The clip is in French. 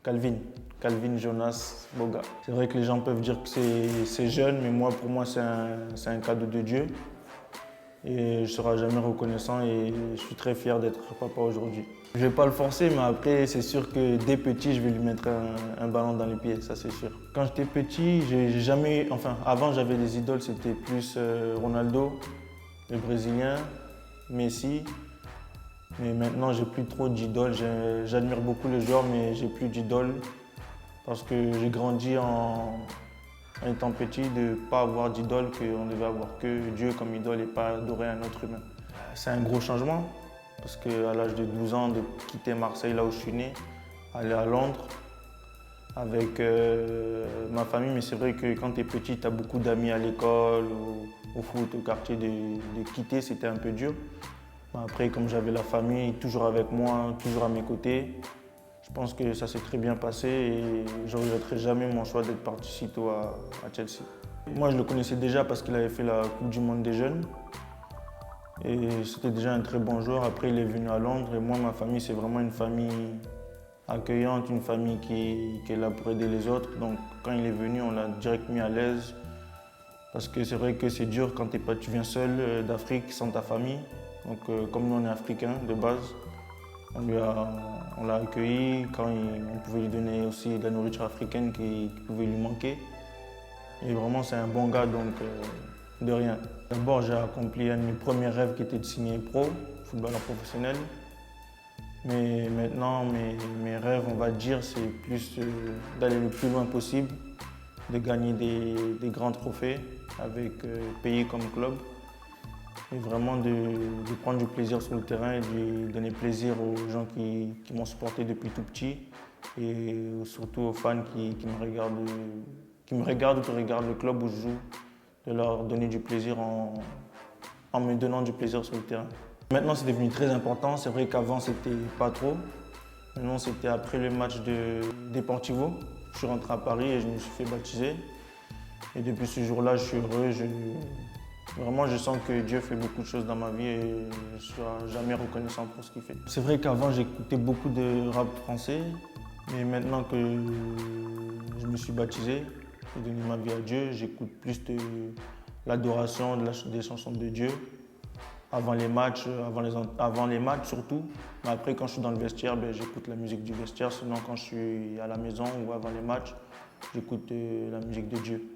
Calvin. Calvin Jonas Boga. C'est vrai que les gens peuvent dire que c'est jeune, mais moi, pour moi, c'est un cadeau de Dieu. Et je ne serai jamais reconnaissant et je suis très fier d'être papa aujourd'hui. Je ne vais pas le forcer, mais après, c'est sûr que dès petit, je vais lui mettre un ballon dans les pieds, ça c'est sûr. Quand j'étais petit, j'ai jamais, enfin, avant j'avais des idoles, c'était plus Ronaldo, le Brésilien, Messi. Mais maintenant, j'ai plus trop d'idoles. J'admire beaucoup les joueurs, mais j'ai plus d'idoles parce que j'ai grandi en étant petit de ne pas avoir d'idole, qu'on devait avoir que Dieu comme idole et pas adorer un autre humain. C'est un gros changement parce qu'à l'âge de 12 ans, de quitter Marseille, là où je suis né, aller à Londres avec ma famille. Mais c'est vrai que quand tu es petit, tu as beaucoup d'amis à l'école, au foot, au quartier. De quitter, c'était un peu dur. Après, comme j'avais la famille toujours avec moi, toujours à mes côtés, je pense que ça s'est très bien passé et je ne regretterai jamais mon choix d'être parti si tôt à Chelsea. Moi, je le connaissais déjà parce qu'il avait fait la Coupe du Monde des jeunes. Et c'était déjà un très bon joueur. Après, il est venu à Londres et moi, ma famille, c'est vraiment une famille accueillante, une famille qui est là pour aider les autres. Donc, quand il est venu, on l'a direct mis à l'aise. Parce que c'est vrai que c'est dur quand tu viens seul d'Afrique sans ta famille. Donc, comme nous, on est africains de base, on l'a accueilli quand on pouvait lui donner aussi de la nourriture africaine qui pouvait lui manquer. Et vraiment, c'est un bon gars, donc de rien. D'abord, j'ai accompli un de mes premiers rêves qui était de signer pro, footballeur professionnel. Mais maintenant, mes rêves, on va dire, c'est plus d'aller le plus loin possible, de gagner des grands trophées avec pays comme club. Et vraiment de prendre du plaisir sur le terrain et de donner plaisir aux gens qui m'ont supporté depuis tout petit et surtout aux fans qui me regardent ou qui regardent le club où je joue, de leur donner du plaisir en me donnant du plaisir sur le terrain. Maintenant, c'est devenu très important. C'est vrai qu'avant, c'était pas trop. Maintenant, c'était après le match de Deportivo. Je suis rentré à Paris et je me suis fait baptiser. Et depuis ce jour-là, je suis heureux. Vraiment, je sens que Dieu fait beaucoup de choses dans ma vie et je ne serai jamais reconnaissant pour ce qu'il fait. C'est vrai qu'avant, j'écoutais beaucoup de rap français, mais maintenant que je me suis baptisé, j'ai donné ma vie à Dieu, j'écoute plus de l'adoration, des chansons de Dieu. Avant les matchs surtout. Mais après, quand je suis dans le vestiaire, j'écoute la musique du vestiaire. Sinon, quand je suis à la maison ou avant les matchs, j'écoute la musique de Dieu.